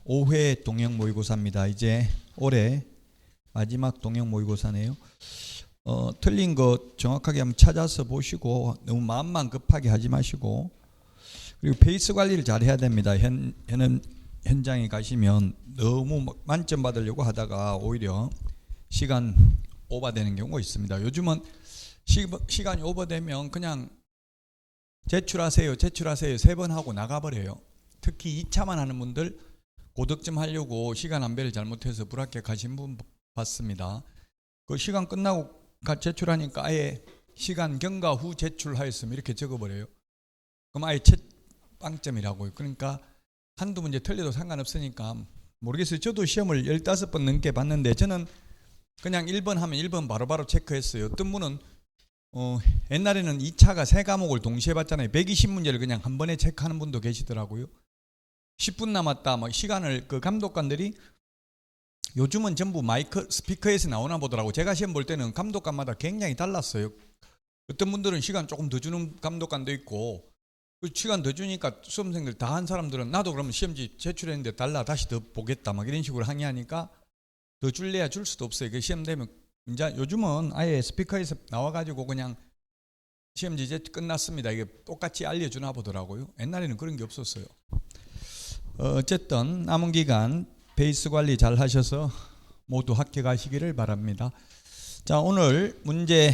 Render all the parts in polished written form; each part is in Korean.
5회 동영 모의고사입니다. 이제 올해 마지막 동영 모의고사네요. 틀린 거 정확하게 한번 찾아서 보시고 너무 마음만 급하게 하지 마시고, 그리고 페이스 관리를 잘 해야 됩니다. 현장에 가시면 너무 만점 받으려고 하다가 오히려 시간 오버되는 경우가 있습니다. 요즘은 시간이 오버되면 그냥 제출하세요 3번 하고 나가버려요. 특히 2차만 하는 분들 고득점 하려고 시간 안배를 잘못해서 불합격하신 분 봤습니다. 그 시간 끝나고 제출하니까 아예 시간 경과 후 제출하였으면 이렇게 적어버려요. 그럼 아예 빵점이라고요. 그러니까 한두 문제 틀려도 상관없으니까 모르겠어요. 저도 시험을 15번 넘게 봤는데 저는 그냥 1번 하면 1번 바로바로 체크했어요. 어떤 분은 옛날에는 2차가 3과목을 동시에 봤잖아요. 120문제를 그냥 한 번에 체크하는 분도 계시더라고요. 10분 남았다 뭐 시간을 그 감독관들이 요즘은 전부 마이크 스피커에서 나오나 보더라고. 제가 시험 볼 때는 감독관마다 굉장히 달랐어요. 어떤 분들은 시간 조금 더 주는 감독관도 있고, 그 시간 더 주니까 수험생들 다 한 사람들은 나도 그러면 시험지 제출했는데 달라 다시 더 보겠다 막 이런 식으로 항의하니까 더 줄래야 줄 수도 없어요. 그 시험 되면 이제 요즘은 아예 스피커에서 나와가지고 그냥 시험지 이제 끝났습니다 이게 똑같이 알려주나 보더라고요. 옛날에는 그런 게 없었어요. 어쨌든 남은 기간 베이스 관리 잘 하셔서 모두 합격하시기를 바랍니다. 자, 오늘 문제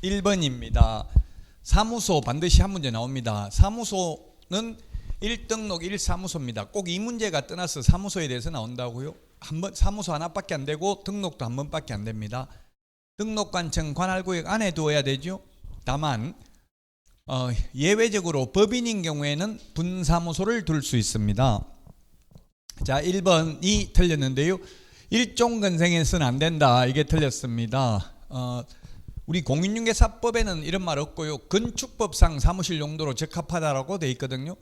1번입니다. 사무소 반드시 한 문제 나옵니다. 사무소는 1등록 1사무소입니다. 꼭 이 문제가 떠나서 사무소에 대해서 나온다고요? 사무소 하나밖에 안 되고 등록도 한 번밖에 안 됩니다. 등록관청 관할구역 안에 두어야 되죠. 다만 예외적으로 법인인 경우에는 분사무소를 둘 수 있습니다. 자, 1번이 틀렸는데요. 일종건생에서는 안 된다. 이게 틀렸습니다. 우리 공인중개사법에는 이런 말 없고요. 건축법상 사무실 용도로 적합하다라고 돼 있거든요.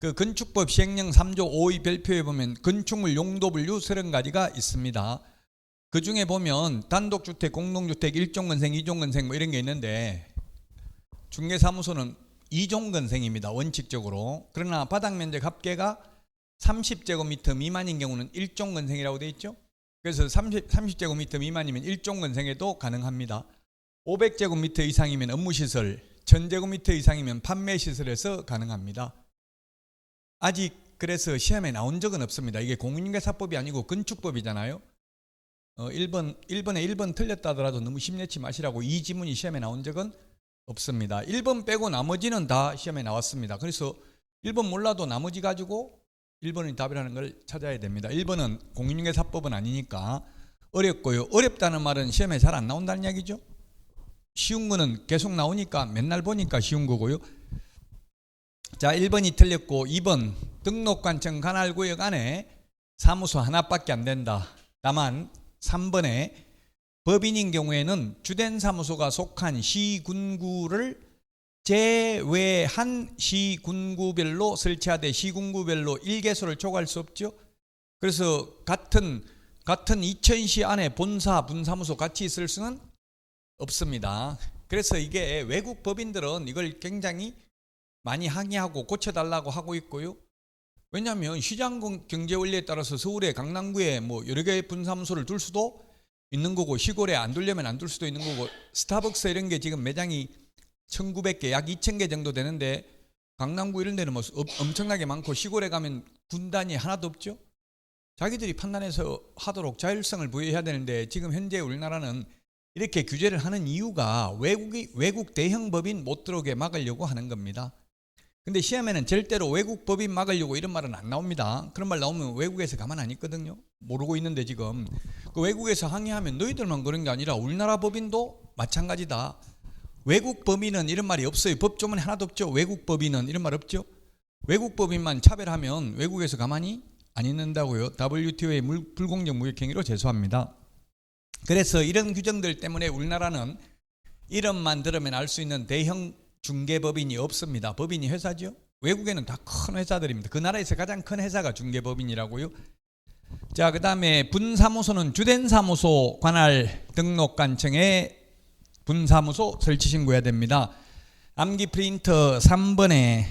그 건축법 시행령 3조 5의 별표에 보면 건축물 용도 분류 30가지가 있습니다. 그 중에 보면 단독주택, 공동주택, 일종건생, 2종건생 뭐 이런 게 있는데 중개사무소는 2종건생입니다. 원칙적으로. 그러나 바닥면적 합계가 30제곱미터 미만인 경우는 1종건생이라고 되어 있죠. 그래서 30제곱미터 미만이면 1종건생에도 가능합니다. 500제곱미터 이상이면 업무시설, 1000제곱미터 이상이면 판매시설에서 가능합니다. 아직 그래서 시험에 나온 적은 없습니다. 이게 공인중개사법이 아니고 건축법이잖아요. 1번에 1번 틀렸다 하더라도 너무 심내치 마시라고 이 지문이 시험에 나온 적은 없습니다. 1번 빼고 나머지는 다 시험에 나왔습니다. 그래서 1번 몰라도 나머지 가지고 1번의 답이라는 걸 찾아야 됩니다. 1번은 공인중개사법은 아니니까 어렵고요. 어렵다는 말은 시험에 잘 안 나온다는 얘기죠. 쉬운 거는 계속 나오니까 맨날 보니까 쉬운 거고요. 자, 1번이 틀렸고 2번 등록관청 관할구역 안에 사무소 하나밖에 안 된다. 다만 3번에 법인인 경우에는 주된 사무소가 속한 시군구를 제외한 시군구별로 설치하되 시군구별로 1개소를 초과할 수 없죠. 그래서 같은 이천시 안에 본사, 분사무소 같이 있을 수는 없습니다. 그래서 이게 외국 법인들은 이걸 굉장히 많이 항의하고 고쳐달라고 하고 있고요. 왜냐하면 시장 경제 원리에 따라서 서울에 강남구에 뭐 여러 개의 분사무소를 둘 수도 있는 거고 시골에 안 두려면 안 둘 수도 있는 거고 스타벅스 이런 게 지금 매장이 1900개 약 2000개 정도 되는데 강남구 이런 데는 뭐 엄청나게 많고 시골에 가면 군단이 하나도 없죠. 자기들이 판단해서 하도록 자율성을 부여해야 되는데 지금 현재 우리나라는 이렇게 규제를 하는 이유가 외국 대형 법인 못 들어오게 막으려고 하는 겁니다. 근데 시험에는 절대로 외국 법인 막으려고 이런 말은 안 나옵니다. 그런 말 나오면 외국에서 가만 안 있거든요. 모르고 있는데 지금 그 외국에서 항의하면 너희들만 그런 게 아니라 우리나라 법인도 마찬가지다. 외국 법인은 이런 말이 없어요. 법조문에 하나도 없죠. 외국 법인은 이런 말 없죠. 외국 법인만 차별하면 외국에서 가만히 안 있는다고요. WTO의 불공정 무역행위로 제소합니다. 그래서 이런 규정들 때문에 우리나라는 이름만 들으면 알 수 있는 대형 중개법인이 없습니다. 법인이 회사죠. 외국에는 다 큰 회사들입니다. 그 나라에서 가장 큰 회사가 중개법인이라고요. 자, 그 다음에 분사무소는 주된 사무소 관할 등록관청에 분사무소 설치 신고해야 됩니다. 암기 프린터 4번에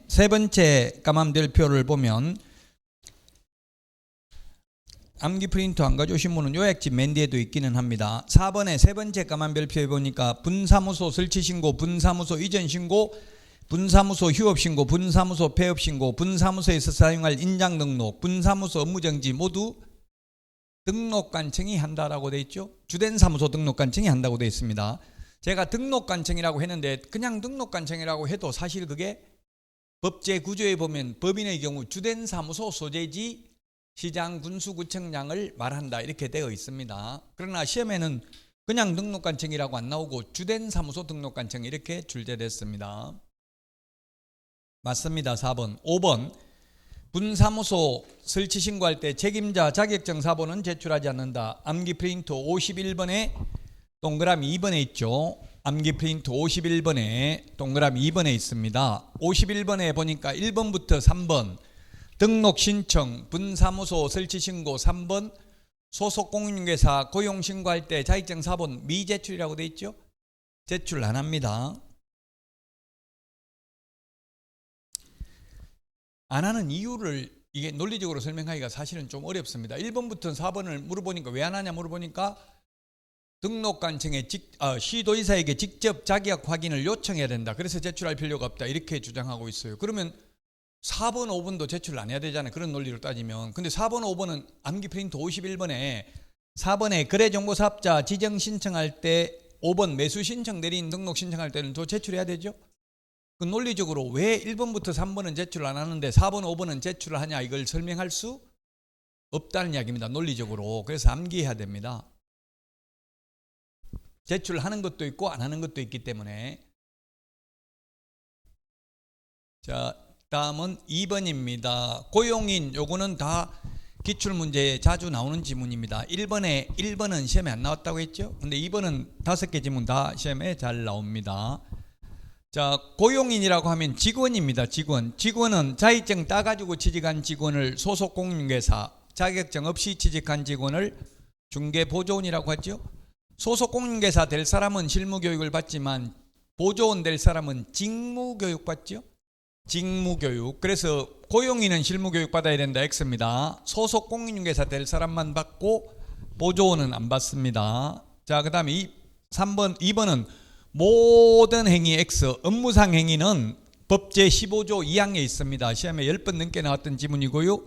세 번째 까맘별표를 보면 암기 프린터 안 가져오신 분은 요약집 맨 뒤에도 있기는 합니다. 4번에 세 번째 까맘별표에 보니까 분사무소 설치신고, 분사무소 이전신고, 분사무소 휴업신고, 분사무소 폐업신고, 분사무소에서 사용할 인장등록, 분사무소 업무정지 모두 등록관청이 한다라고 되어 있죠. 주된 사무소 등록관청이 한다고 되어 있습니다. 제가 등록관청이라고 했는데 그냥 등록관청이라고 해도 사실 그게 법제 구조에 보면 법인의 경우 주된 사무소 소재지 시장 군수구청장을 말한다 이렇게 되어 있습니다. 그러나 시험에는 그냥 등록관청이라고 안 나오고 주된 사무소 등록관청 이렇게 출제됐습니다. 맞습니다. 4번. 5번 분사무소 설치 신고할 때 책임자 자격증 사본은 제출하지 않는다. 암기 프린터 51번에 동그라미 2번에 있죠. 암기 프린터 51번에 동그라미 2번에 있습니다. 51번에 보니까 1번부터 3번 등록 신청 분사무소 설치 신고 3번 소속 공인중개사 고용 신고할 때 자격증 사본 미제출이라고 되어 있죠. 제출 안 합니다. 안 하는 이유를 이게 논리적으로 설명하기가 사실은 좀 어렵습니다. 1번부터 4번을 물어보니까 왜 안 하냐 물어보니까 등록관청에 시도지사에게 직접 자격 확인을 요청해야 된다. 그래서 제출할 필요가 없다. 이렇게 주장하고 있어요. 그러면 4번, 5번도 제출을 안 해야 되잖아요. 그런 논리로 따지면. 근데 4번, 5번은 암기 프린터 51번에 4번에 거래정보사업자 지정 신청할 때 5번 매수 신청 내린 등록 신청할 때는 또 제출해야 되죠. 그 논리적으로 왜 1번부터 3번은 제출 안 하는데 4번, 5번은 제출을 하냐 이걸 설명할 수 없다는 이야기입니다. 논리적으로. 그래서 암기해야 됩니다. 제출하는 것도 있고 안 하는 것도 있기 때문에. 자, 다음은 2번입니다. 고용인 요거는 다 기출문제에 자주 나오는 지문입니다. 1번은 시험에 안 나왔다고 했죠. 근데 2번은 5개 지문 다 시험에 잘 나옵니다. 자, 고용인이라고 하면 직원입니다. 직원은 자격증 따가지고 취직한 직원을 소속 공인중개사, 자격증 없이 취직한 직원을 중개보조원이라고 하죠. 소속 공인중개사 될 사람은 실무교육을 받지만 보조원 될 사람은 직무교육 받죠. 직무교육. 그래서 고용인은 실무교육 받아야 된다 X입니다. 소속 공인중개사 될 사람만 받고 보조원은 안 받습니다. 자, 그 다음에 2번은 모든 행위 X, 업무상 행위는 법제 15조 2항에 있습니다. 시험에 10번 넘게 나왔던 지문이고요.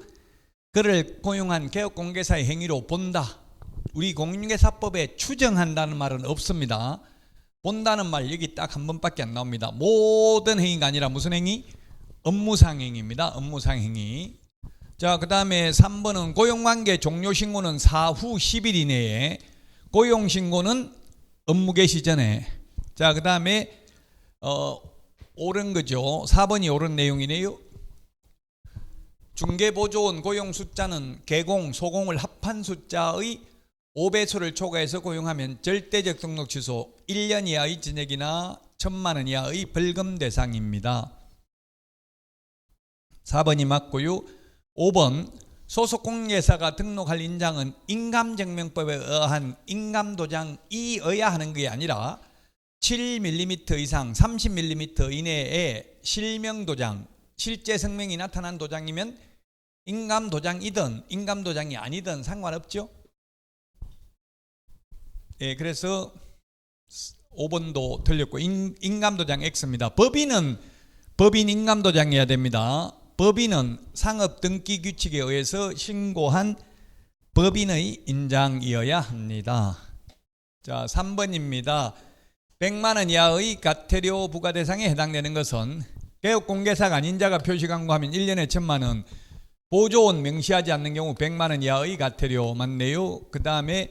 그를 고용한 개업공개사의 행위로 본다. 우리 공인중개사법에 추정한다는 말은 없습니다. 본다는 말 여기 딱 한 번밖에 안 나옵니다. 모든 행위가 아니라 무슨 행위? 업무상 행위입니다. 업무상 행위. 자, 그 다음에 3번은 고용관계 종료신고는 사후 10일 이내에, 고용신고는 업무 개시 전에. 자, 그 다음에 옳은 거죠. 4번이 옳은 내용이네요. 중개보조원 고용 숫자는 개공, 소공을 합한 숫자의 5배수를 초과해서 고용하면 절대적 등록 취소, 1년 이하의 징역이나 1,000만 원 이하의 벌금 대상입니다. 4번이 맞고요. 5번 소속 공인중개사가 등록할 인장은 인감증명법에 의한 인감도장이어야 하는 게 아니라 7mm 이상 30mm 이내에 실명도장, 실제 성명이 나타난 도장이면 인감도장이든 인감도장이 아니든 상관없죠. 예, 그래서 5번도 틀렸고 인감도장 X입니다. 법인 인감도장이어야 됩니다. 법인은 상업등기규칙에 의해서 신고한 법인의 인장이어야 합니다. 자, 3번입니다. 100만 원 이하의 과태료 부과 대상에 해당되는 것은 개업공개사가 아닌 자가 표시광고하면 1년에 1,000만 원, 보조원 명시하지 않는 경우 100만 원 이하의 과태료 맞네요. 그 다음에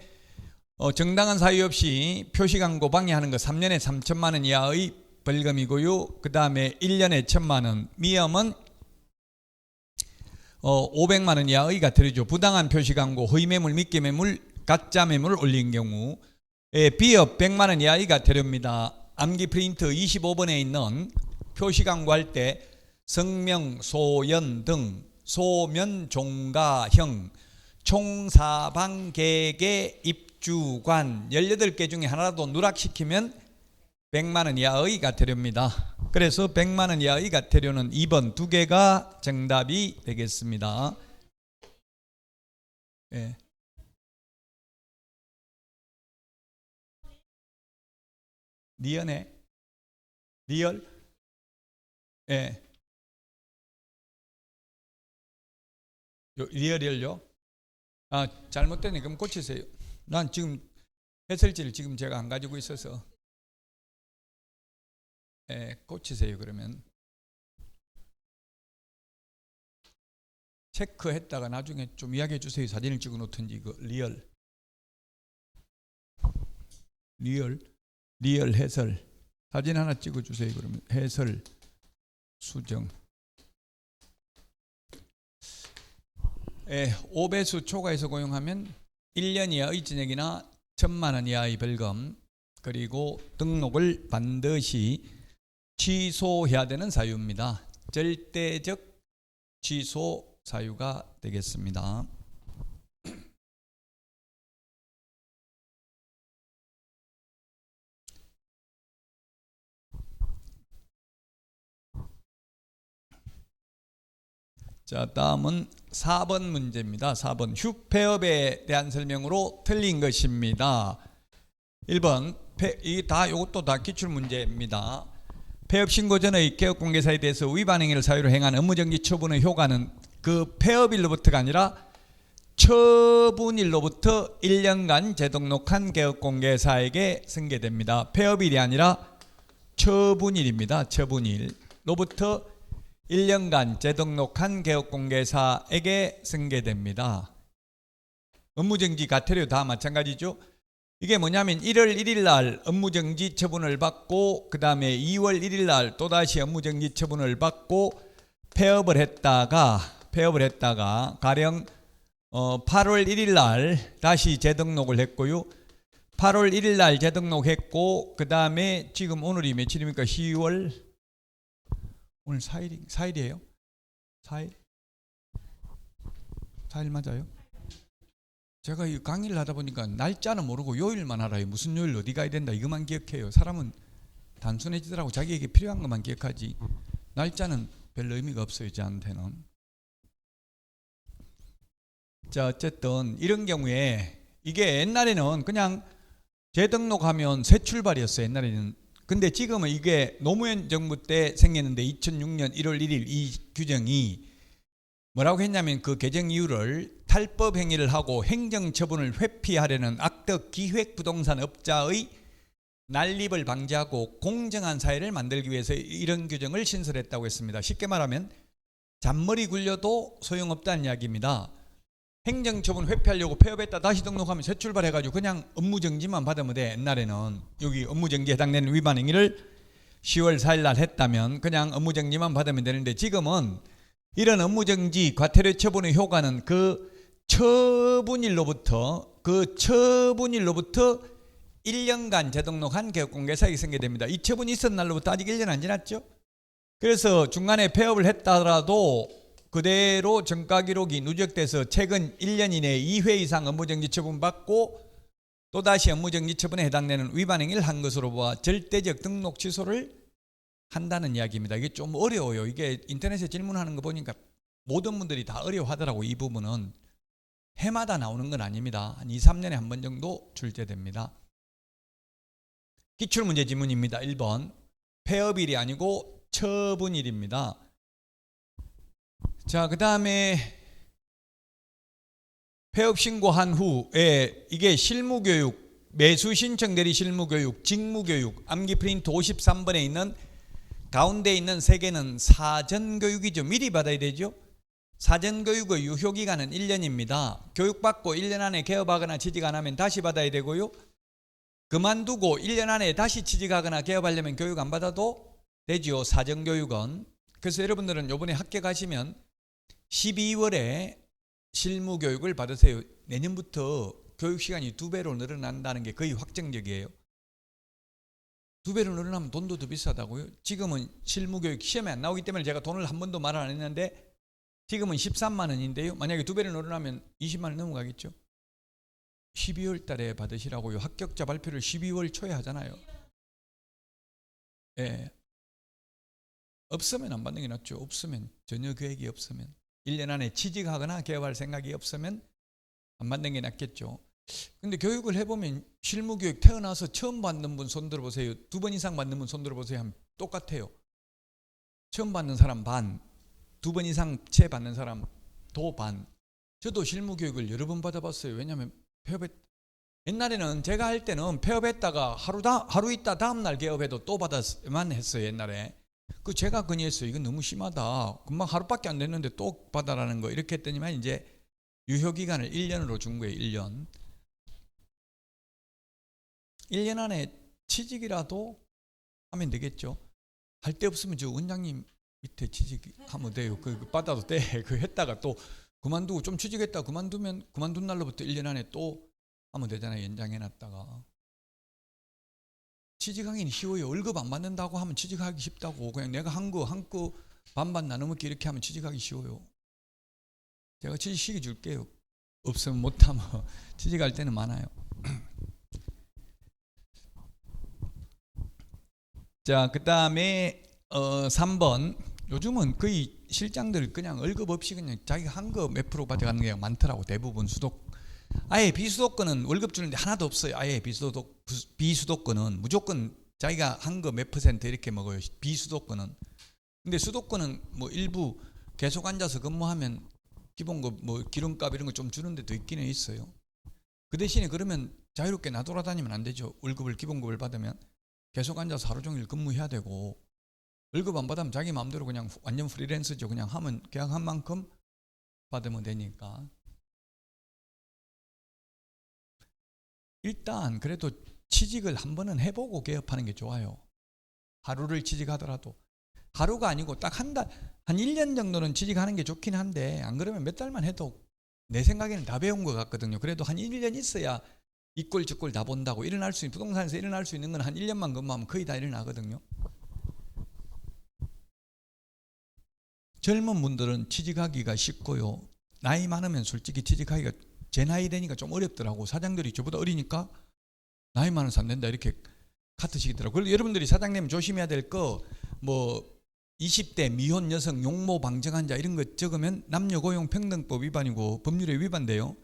정당한 사유 없이 표시광고 방해하는 것 3년에 3,000만 원 이하의 벌금이고요. 그 다음에 1년에 1,000만 원, 미험은 500만 원 이하의 과태료죠. 부당한 표시광고, 허위매물, 미끼매물, 가짜매물을 올린 경우. 비업 100만 원 이하의 과태료입니다. 암기 프린트 25번에 있는 표시광고할 때 성명, 소연 등 소면 종가형 총사방 계계 입주관 18개 중에 하나라도 누락시키면 100만 원 이하의 과태료입니다. 그래서 100만 원 이하의 과태료는 2번 두 개가 정답이 되겠습니다. 예. 리얼네. 리얼? 예. 리얼이요? 아, 잘못됐네. 그럼 고치세요. 난 지금 해설지를 지금 제가 안 가지고 있어서. 예, 고치세요. 그러면 체크했다가 나중에 좀 이야기해 주세요. 사진을 찍어 놓든지. 이거 리얼 해설 사진 하나 찍어 주세요. 그러면 해설 수정. 예, 5배수 초과해서 고용하면 1년 이하의 징역이나 1,000만 원 이하의 벌금, 그리고 등록을 반드시 취소해야 되는 사유입니다. 절대적 취소 사유가 되겠습니다. 자, 다음은 4번 문제입니다. 4번 휴폐업에 대한 설명으로 틀린 것입니다. 1번 이것도 다 기출 문제입니다. 폐업 신고 전의 개업 공개사에 대해서 위반 행위를 사유로 행한 업무정지 처분의 효과는 그 폐업일로부터가 아니라 처분일로부터 1년간 재등록한 개업 공개사에게 승계됩니다. 폐업일이 아니라 처분일입니다. 처분일로부터 1년간 재등록한 개업공개사에게 승계됩니다. 업무정지 과태료 다 마찬가지죠. 이게 뭐냐면 1월 1일 날 업무정지 처분을 받고 그 다음에 2월 1일 날 또다시 업무정지 처분을 받고 폐업을 했다가 가령 8월 1일 날 다시 재등록을 했고요. 8월 1일 날 재등록했고 그 다음에 지금 오늘이 며칠입니까? 10월 오늘 4일이에요? 4일 맞아요? 제가 이 강의를 하다 보니까 날짜는 모르고 요일만 알아요. 무슨 요일 어디 가야 된다 이것만 기억해요. 사람은 단순해지더라고. 자기에게 필요한 것만 기억하지 날짜는 별 의미가 없어요. 저한테는. 자, 어쨌든 이런 경우에 이게 옛날에는 그냥 재등록하면 새 출발이었어요. 옛날에는. 근데 지금은 이게 노무현 정부 때 생겼는데 2006년 1월 1일 이 규정이 뭐라고 했냐면 그 개정 이유를 탈법 행위를 하고 행정처분을 회피하려는 악덕 기획부동산 업자의 난립을 방지하고 공정한 사회를 만들기 위해서 이런 규정을 신설했다고 했습니다. 쉽게 말하면 잔머리 굴려도 소용없다는 이야기입니다. 행정처분 회피하려고 폐업했다 다시 등록하면 새 출발해가지고 그냥 업무정지만 받으면 돼. 옛날에는 여기 업무정지에 해당되는 위반 행위를 10월 4일 날 했다면 그냥 업무정지만 받으면 되는데 지금은 이런 업무정지 과태료 처분의 효과는 그 처분일로부터 1년간 재등록한 개업공개사에게 승계됩니다. 이 처분이 있었던 날로부터 아직 1년 안 지났죠. 그래서 중간에 폐업을 했다 하더라도 그대로 정가기록이 누적돼서 최근 1년 이내에 2회 이상 업무정지 처분 받고 또다시 업무정지 처분에 해당되는 위반 행위를 한 것으로 보아 절대적 등록 취소를 한다는 이야기입니다. 이게 좀 어려워요. 이게 인터넷에 질문하는 거 보니까 모든 분들이 다 어려워하더라고. 이 부분은 해마다 나오는 건 아닙니다. 한 2, 3년에 한 번 정도 출제됩니다. 기출문제 지문입니다. 1번 폐업일이 아니고 처분일입니다. 자, 그 다음에 폐업 신고한 후에 이게 실무교육, 매수신청 대리 실무교육, 직무교육, 암기 프린트 53번에 있는 가운데 있는 3개는 사전교육이죠. 미리 받아야 되죠. 사전교육의 유효기간은 1년입니다. 교육받고 1년 안에 개업하거나 취직 안 하면 다시 받아야 되고요. 그만두고 1년 안에 다시 취직하거나 개업하려면 교육 안 받아도 되죠. 사전교육은. 그래서 여러분들은 이번에 합격하시면 12월에 실무교육을 받으세요. 내년부터 교육시간이 2배로 늘어난다는 게 거의 확정적이에요. 2배로 늘어나면 돈도 더 비싸다고요? 지금은 실무교육 시험에 안 나오기 때문에 제가 돈을 한 번도 말을 안 했는데 지금은 13만 원인데요. 만약에 2배로 늘어나면 20만 원 넘어가겠죠. 12월 달에 받으시라고요. 합격자 발표를 12월 초에 하잖아요. 예. 없으면 안 받는 게 낫죠. 없으면, 전혀 계획이 없으면, 1년 안에 취직하거나 개업할 생각이 없으면 안 받는 게 낫겠죠. 근데 교육을 해보면 실무교육 태어나서 처음 받는 분 손 들어보세요. 2번 이상 받는 분 손 들어보세요. 하면 똑같아요. 처음 받는 사람 반, 2번 이상 채 받는 사람 도 반. 저도 실무교육을 여러 번 받아봤어요. 왜냐하면 옛날에는 제가 할 때는 폐업했다가 하루 있다 다음날 개업해도 또 받았만 했어요. 옛날에. 그 제가 건의했어요. 이건 너무 심하다. 금방 하루밖에 안 됐는데 또 받아라는 거. 이렇게 했더니만 이제 유효기간을 1년으로 준 거예요. 1년. 1년 안에 취직이라도 하면 되겠죠. 할 데 없으면 저 원장님 밑에 취직하면 돼요. 그 받아도 돼. 그 했다가 또 그만두고 좀 취직했다 그만두면 그만둔 날로부터 1년 안에 또 하면 되잖아요. 연장해놨다가. 취직하기는 쉬워요. 월급 안 받는다고 하면 취직하기 쉽다고. 그냥 내가 한 거 반반 나눠먹기 이렇게 하면 취직하기 쉬워요. 제가 취직시켜 줄게요. 없으면 못하면 취직할 때는 많아요. 자, 그 다음에 3번. 요즘은 거의 실장들 그냥 월급 없이 그냥 자기가 한 거 몇 프로 받아가는 게 많더라고. 대부분 아예 비수도권은 월급 주는데 하나도 없어요. 아예 비수도권은 무조건 자기가 한 거 몇 퍼센트 이렇게 먹어요. 비수도권은. 근데 수도권은 뭐 일부 계속 앉아서 근무하면 기본급 뭐 기름값 이런 거 좀 주는 데도 있기는 있어요. 그 대신에 그러면 자유롭게 나돌아다니면 안 되죠. 기본급을 받으면 계속 앉아서 하루 종일 근무해야 되고, 월급 안 받으면 자기 마음대로 그냥 완전 프리랜서죠. 그냥 하면 계약한 만큼 받으면 되니까. 일단 그래도 취직을 한 번은 해보고 개업하는 게 좋아요. 하루를 취직하더라도. 하루가 아니고 딱 한 1년 정도는 취직하는 게 좋긴 한데, 안 그러면 몇 달만 해도 내 생각에는 다 배운 것 같거든요. 그래도 한 1년 있어야 이꼴저꼴 다 본다고. 부동산에서 일어날 수 있는 건 한 1년만 근무하면 거의 다 일어나거든요. 젊은 분들은 취직하기가 쉽고요. 나이 많으면 솔직히 취직하기가 제 나이 되니까 좀 어렵더라고. 사장들이 저보다 어리니까 나이 많아서 안 된다 이렇게 카트시키더라고. 그래서 여러분들이 사장님 조심해야 될 거, 뭐 20대 미혼 여성 용모 방정한 자 이런 거 적으면 남녀고용평등법 위반이고 법률에 위반돼요.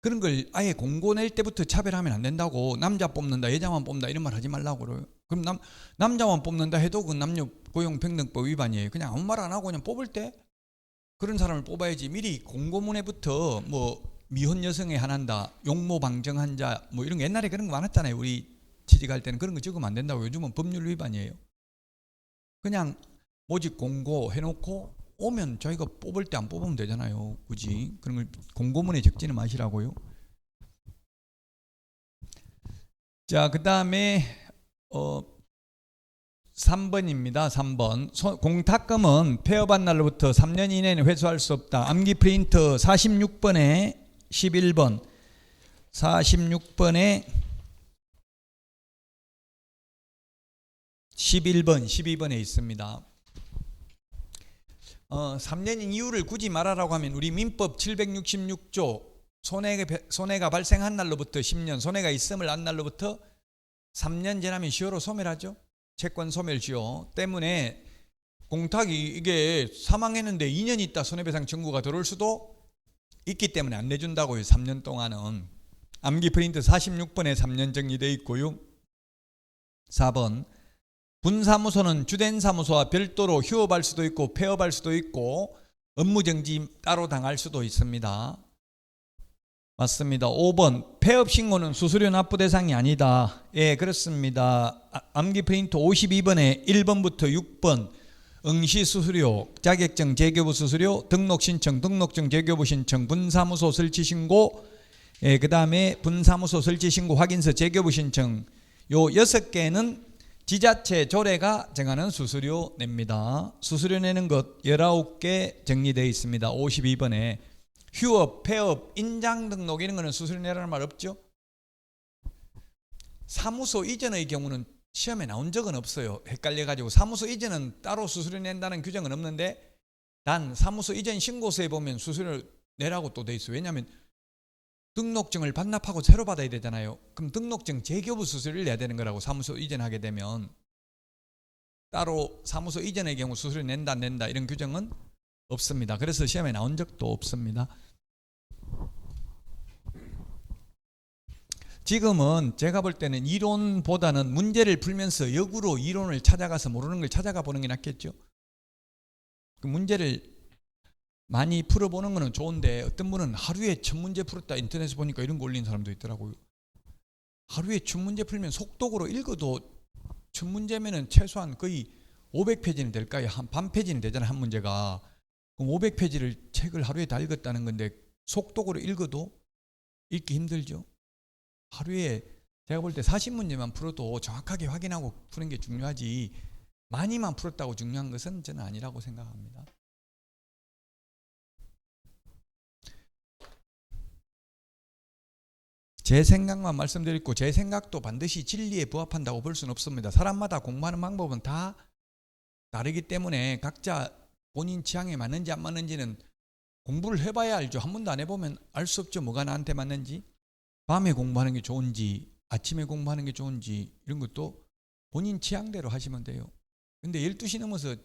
그런 걸 아예 공고 낼 때부터 차별하면 안 된다고. 남자 뽑는다 여자만 뽑는다 이런 말 하지 말라고 그래요. 그럼 남자만 뽑는다 해도 그건 남녀고용평등법 위반이에요. 그냥 아무 말 안 하고 그냥 뽑을 때 그런 사람을 뽑아야지. 미리 공고문에부터 뭐 미혼 여성에 한한다, 용모 방정한 자 뭐 이런 거 옛날에 그런 거 많았잖아요. 우리 취직할 때는 그런 거 적으면 안 된다고. 요즘은 법률 위반이에요. 그냥 모집 공고 해놓고 오면 저희가 뽑을 때 안 뽑으면 되잖아요. 굳이 그런 걸 공고문에 적지는 마시라고요. 자, 그 다음에 3번입니다. 3번. 공탁금은 폐업한 날로부터 3년 이내는 회수할 수 없다. 암기 프린트 46번에 11번, 46번에 11번, 12번에 있습니다. 3년인 이유를 굳이 말하라고 하면 우리 민법 766조 손해가 발생한 날로부터 10년, 손해가 있음을 안 날로부터 3년 지나면 시효로 소멸하죠. 채권 소멸시효 때문에 공탁이 이게 사망했는데 2년 있다 손해배상 청구가 들어올 수도 있기 때문에 안 내준다고요. 3년 동안은. 암기 프린트 46번에 3년 정리되어 있고요. 4번. 분사무소는 주된 사무소와 별도로 휴업할 수도 있고 폐업할 수도 있고 업무정지 따로 당할 수도 있습니다. 맞습니다. 5번. 폐업 신고는 수수료 납부 대상이 아니다. 예, 그렇습니다. 암기 프린트 52번에 1번부터 6번 응시 수수료, 자격증 재교부 수수료, 등록 신청, 등록증 재교부 신청, 분사무소 설치 신고, 예, 그 다음에 분사무소 설치 신고 확인서 재교부 신청, 요 6개는 지자체 조례가 정하는 수수료 냅니다. 수수료 내는 것 19개 정리되어 있습니다. 52번에 휴업, 폐업, 인장 등록 이런 거는 수수료 내라는 말 없죠? 사무소 이전의 경우는 시험에 나온 적은 없어요. 헷갈려가지고. 사무소 이전은 따로 수수료 낸다는 규정은 없는데 단 사무소 이전 신고서에 보면 수수료 내라고 또 돼 있어요. 왜냐하면 등록증을 반납하고 새로 받아야 되잖아요. 그럼 등록증 재교부 수수료를 내야 되는 거라고. 사무소 이전하게 되면. 따로 사무소 이전의 경우 수수료 낸다 안 낸다 이런 규정은 없습니다. 그래서 시험에 나온 적도 없습니다. 지금은 제가 볼 때는 이론보다는 문제를 풀면서 역으로 이론을 찾아가서 모르는 걸 찾아가 보는 게 낫겠죠. 그 문제를 많이 풀어보는 거는 좋은데 어떤 분은 하루에 1000문제 풀었다 인터넷에 보니까 이런 거 올린 사람도 있더라고요. 하루에 1000문제 풀면 속독으로 읽어도 1000문제면은 최소한 거의 500페이지는 될까요? 한 반 페이지는 되잖아요, 한 문제가. 그럼 500페이지를 책을 하루에 다 읽었다는 건데 속독으로 읽어도 읽기 힘들죠. 하루에 제가 볼 때 40문제만 풀어도 정확하게 확인하고 푸는 게 중요하지 많이만 풀었다고 중요한 것은 저는 아니라고 생각합니다. 제 생각만 말씀드리고 제 생각도 반드시 진리에 부합한다고 볼 수는 없습니다. 사람마다 공부하는 방법은 다 다르기 때문에 각자 본인 취향에 맞는지 안 맞는지는 공부를 해봐야 알죠. 한 번도 안 해보면 알 수 없죠. 뭐가 나한테 맞는지. 밤에 공부하는 게 좋은지 아침에 공부하는 게 좋은지 이런 것도 본인 취향대로 하시면 돼요. 근데 12시 넘어서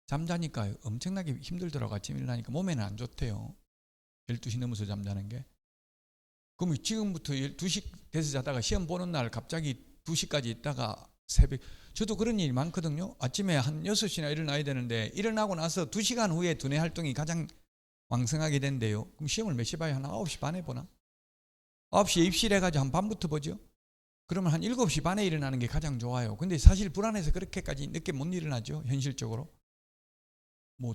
잠자니까 엄청나게 힘들더라고. 아침에 일어나니까 몸에는 안 좋대요. 12시 넘어서 잠자는 게. 그럼 지금부터 2시 돼서 자다가 시험 보는 날 갑자기 2시까지 있다가 새벽, 저도 그런 일이 많거든요. 아침에 한 6시나 일어나야 되는데 일어나고 나서 2시간 후에 두뇌 활동이 가장 왕성하게 된대요. 그럼 시험을 몇 시 봐요? 한 9시 반에 보나? 9시에 입시를 해가지고 한 밤부터 보죠. 그러면 한 7시 반에 일어나는 게 가장 좋아요. 근데 사실 불안해서 그렇게까지 늦게 못 일어나죠. 현실적으로. 뭐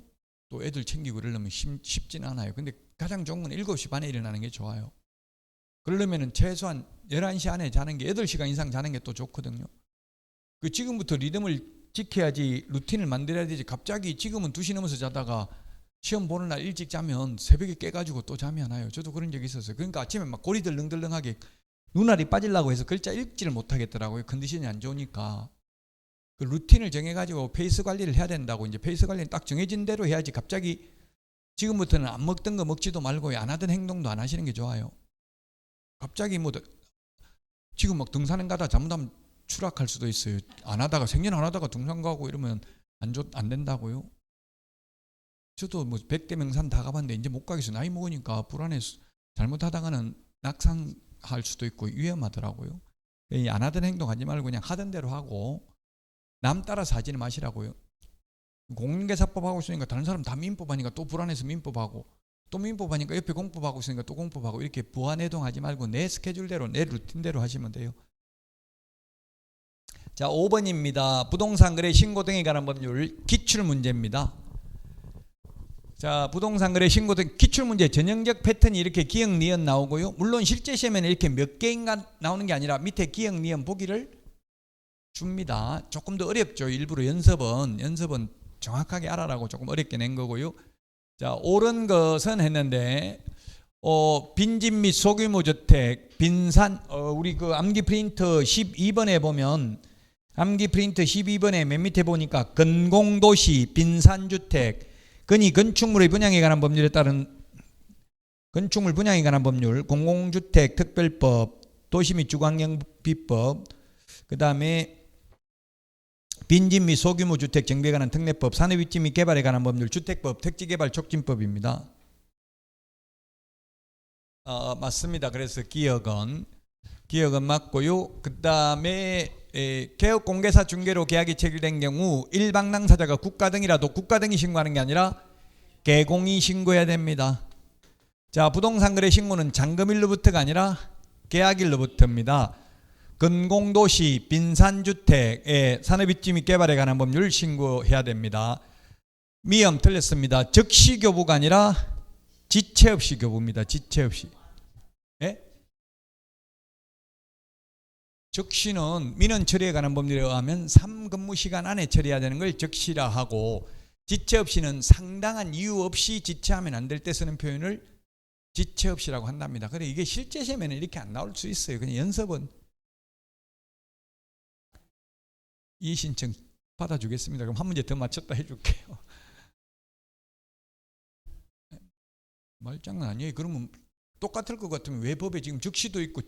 또 애들 챙기고 이러려면 쉽진 않아요. 근데 가장 좋은 건 7시 반에 일어나는 게 좋아요. 그러려면 최소한 11시 안에 자는 게 8시간 이상 자는 게 또 좋거든요. 그 지금부터 리듬을 지켜야지 루틴을 만들어야 되지. 갑자기 지금은 2시 넘어서 자다가 시험 보는 날 일찍 자면 새벽에 깨가지고 또 잠이 안 와요. 저도 그런 적이 있었어요. 그러니까 아침에 막 골이 덜렁덜렁하게 눈알이 빠지려고 해서 글자 읽지를 못하겠더라고요. 컨디션이 안 좋으니까. 그 루틴을 정해가지고 페이스 관리를 해야 된다고. 이제 페이스 관리는 딱 정해진 대로 해야지. 갑자기 지금부터는 안 먹던 거 먹지도 말고 안 하던 행동도 안 하시는 게 좋아요. 갑자기 뭐 지금 막 등산 가다 잘못하면 추락할 수도 있어요. 안 하다가 생년 안 하다가 등산 가고 이러면 안 된다고요. 저도 뭐 100대 명산 다 가봤는데 이제 못 가겠어요. 나이 먹으니까 불안해서 잘못하다가는 낙상할 수도 있고 위험하더라고요. 안 하던 행동 하지 말고 그냥 하던 대로 하고 남 따라서 하지는 마시라고요. 공인계사법 하고 있으니까 다른 사람 다 민법하니까 또 불안해서 민법하고 또 민법하니까 옆에 공법하고 있으니까 또 공법하고 이렇게 부안해동하지 말고 내 스케줄대로 내 루틴대로 하시면 돼요. 자, 5번입니다. 부동산 거래 신고 등에 관한 법률 기출문제입니다. 자, 부동산 거래 신고 등 기출문제 전형적 패턴이 이렇게 기역, 니은 나오고요. 물론 실제 시험에는 이렇게 몇 개인가 나오는 게 아니라 밑에 기역, 니은 보기를 줍니다. 조금 더 어렵죠. 일부러 연습은 정확하게 알아라고 조금 어렵게 낸 거고요. 자, 옳은 것은 했는데 빈집 및 소규모 주택, 빈산 우리 그 암기 프린트 12번에 보면 암기 프린트 12번에 맨 밑에 보니까 근공도시 빈산주택 건이 건축물의 분양에 관한 법률에 따른 건축물 분양에 관한 법률, 공공주택 특별법, 도시 및 주거환경비법, 그 다음에 빈집 및 소규모 주택 정비에 관한 특례법, 산업입지 및 개발에 관한 법률, 주택법, 택지개발 촉진법입니다. 맞습니다. 그래서 기억은 맞고요. 그 다음에 개업공개사 중개로 계약이 체결된 경우 일방 당사자가 국가 등이라도 국가 등이 신고하는 게 아니라 개공이 신고해야 됩니다. 자, 부동산 거래 신고는 잔금일로부터가 아니라 계약일로부터입니다. 근공도시, 빈산주택, 산업입지 및 개발에 관한 법률 신고해야 됩니다. 미음 틀렸습니다. 적시교부가 아니라 지체없이 교부입니다. 지체없이. 예? 적시는 민원 처리에 관한 법률에 의하면 3근무시간 안에 처리해야 되는 걸 적시라 하고, 지체없이는 상당한 이유 없이 지체하면 안 될 때 쓰는 표현을 지체없이라고 한답니다. 그래, 이게 실제 시험에는 이렇게 안 나올 수 있어요. 그냥 연습은. 이의 신청 받아주겠습니다. 그럼 한 문제 더 맞췄다 해줄게요. 말장난 아니에요. 그러면 똑같을 것 같으면 왜 법에 지금 적시도 있고,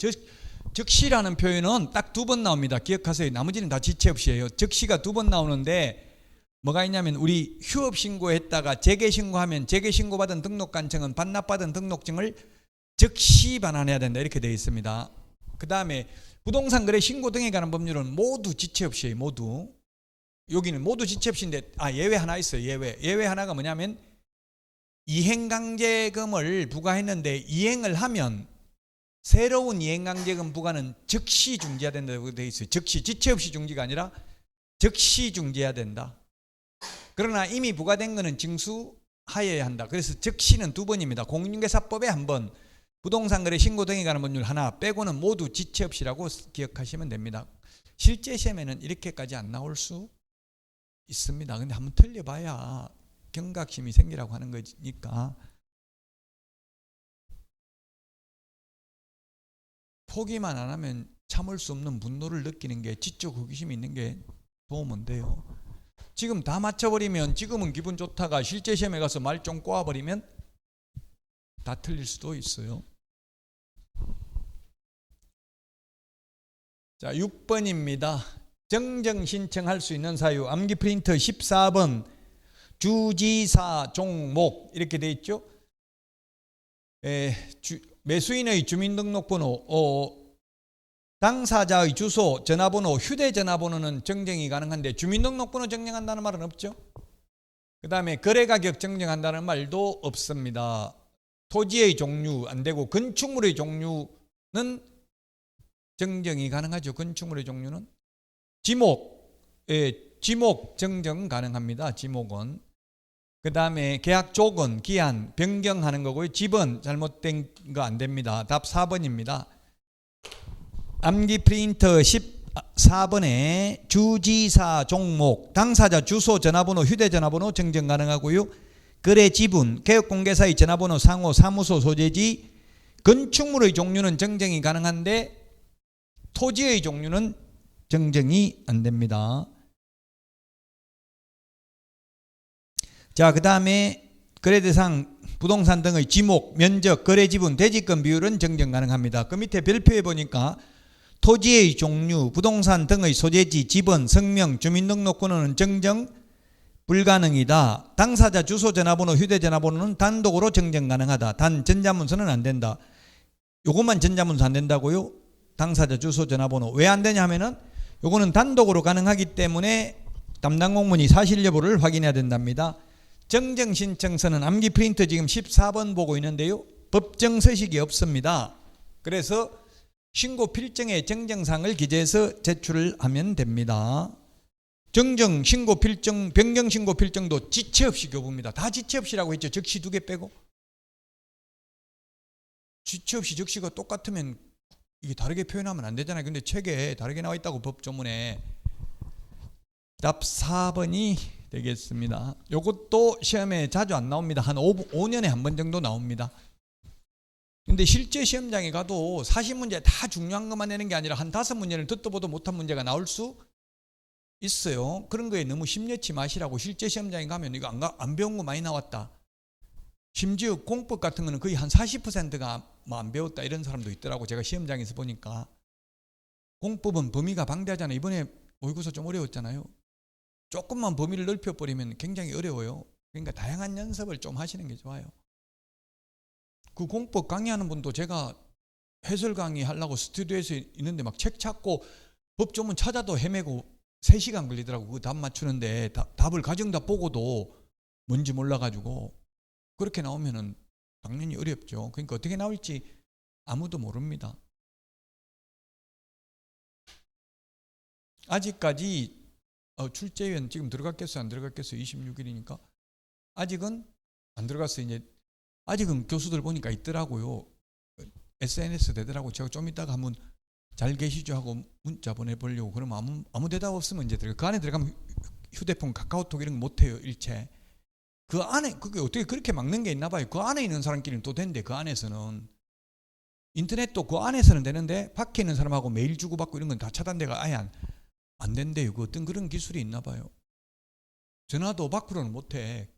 적시라는 표현은 딱 2번 나옵니다. 기억하세요. 나머지는 다 지체 없이예요. 적시가 2번 나오는데 뭐가 있냐면 우리 휴업 신고했다가 재개 신고하면 재개 신고받은 등록관청은 반납받은 등록증을 즉시 반환해야 된다 이렇게 되어 있습니다. 그 다음에 부동산 거래 신고 등에 관한 법률은 모두 지체 없이에요. 모두. 여기는 모두 지체 없이인데 예외 하나 있어요. 예외 하나가 뭐냐면 이행강제금을 부과했는데 이행을 하면 새로운 이행강제금 부과는 즉시 중지해야 된다고 되어 있어요. 즉시, 지체 없이 중지가 아니라 즉시 중지해야 된다. 그러나 이미 부과된 것은 징수하여야 한다. 그래서 즉시는 두 번입니다. 공인중개사법에 한 번, 부동산 거래 신고 등에 관한 법률 하나 빼고는 모두 지체 없이라고 기억하시면 됩니다. 실제 시험에는 이렇게까지 안 나올 수 있습니다. 근데 한번 틀려봐야 경각심이 생기라고 하는 거니까 포기만 안 하면 참을 수 없는 분노를 느끼는 게 지적 호기심이 있는 게 도움은 돼요. 지금 다 맞춰버리면 지금은 기분 좋다가 실제 시험에 가서 말 좀 꼬아버리면 다 틀릴 수도 있어요. 자, 6번입니다. 정정 신청할 수 있는 사유 암기 프린터 14번 주지사 종목 이렇게 돼 있죠. 매수인의 주민등록번호, 당사자의 주소, 전화번호, 휴대전화번호는 정정이 가능한데 주민등록번호 정정한다는 말은 없죠. 그 다음에 거래가격 정정한다는 말도 없습니다. 토지의 종류 안 되고 건축물의 종류는 정정이 가능하죠. 건축물의 종류는 지목 정정 가능합니다. 지목은. 그 다음에 계약 조건, 기한 변경하는 거고요. 집은 잘못된 거 안 됩니다. 답 4번입니다. 암기 프린터 14번에 주지사 종목, 당사자 주소, 전화번호, 휴대전화번호 정정 가능하고요. 거래 지분, 개업공개사의 전화번호, 상호, 사무소, 소재지, 건축물의 종류는 정정이 가능한데 토지의 종류는 정정이 안 됩니다. 자, 그 다음에 거래대상, 부동산 등의 지목, 면적, 거래 지분, 대지권 비율은 정정 가능합니다. 그 밑에 별표에 보니까 토지의 종류, 부동산 등의 소재지, 지번, 성명, 주민등록번호는 정정 불가능이다. 당사자 주소, 전화번호, 휴대전화번호는 단독으로 정정 가능하다. 단 전자문서는 안 된다. 요것만 전자문서 안 된다고요? 당사자 주소, 전화번호. 왜 안 되냐 하면은 요거는 단독으로 가능하기 때문에 담당 공무원이 사실 여부를 확인해야 된답니다. 정정 신청서는 암기 프린터 지금 14번 보고 있는데요. 법정 서식이 없습니다. 그래서 신고 필정에 정정사항을 기재해서 제출을 하면 됩니다. 정정 신고 필정, 변경 신고 필정도 지체 없이 교부입니다. 다 지체 없이라고 했죠. 적시 2개 빼고. 지체 없이 적시가 똑같으면 이게 다르게 표현하면 안 되잖아요. 근데 책에 다르게 나와 있다고 법조문에. 답 4번이 되겠습니다. 이것도 시험에 자주 안 나옵니다. 한 5년에 한 번 정도 나옵니다. 근데 실제 시험장에 가도 40문제 다 중요한 것만 내는 게 아니라 한 5문제를 듣도 보도 못한 문제가 나올 수 있어요. 그런 거에 너무 심려치 마시라고. 실제 시험장에 가면 이거 안 배운 거 많이 나왔다. 심지어 공법 같은 거는 거의 한 40%가 뭐 안 배웠다 이런 사람도 있더라고. 제가 시험장에서 보니까. 공법은 범위가 방대하잖아요. 이번에 모의고사 좀 어려웠잖아요. 조금만 범위를 넓혀버리면 굉장히 어려워요. 그러니까 다양한 연습을 좀 하시는 게 좋아요. 그 공법 강의하는 분도 제가 해설 강의 하려고 스튜디오에서 있는데 막 책 찾고 법조문 찾아도 헤매고 3시간 걸리더라고. 그 답 맞추는데 답을 가정답 보고도 뭔지 몰라가지고 그렇게 나오면은 당연히 어렵죠. 그러니까 어떻게 나올지 아무도 모릅니다. 아직까지 출제위원 지금 들어갔겠어요? 안 들어갔겠어요? 26일이니까 아직은 안 들어갔어요. 이제 아직은 교수들 보니까 있더라고요. SNS 되더라고. 제가 좀 이따가 한번 잘 계시죠 하고 문자 보내보려고. 그러면 아무 대답 없으면 이제 그 안에 들어가면 휴대폰, 카카오톡 이런 거 못해요. 일체. 그 안에 그게 어떻게 그렇게 막는 게 있나 봐요. 그 안에 있는 사람끼리는 또 되는데 그 안에서는 인터넷도 그 안에서는 되는데 밖에 있는 사람하고 메일 주고받고 이런 건 다 차단돼가 아예 안 된대요. 그 어떤 그런 기술이 있나 봐요. 전화도 밖으로는 못해.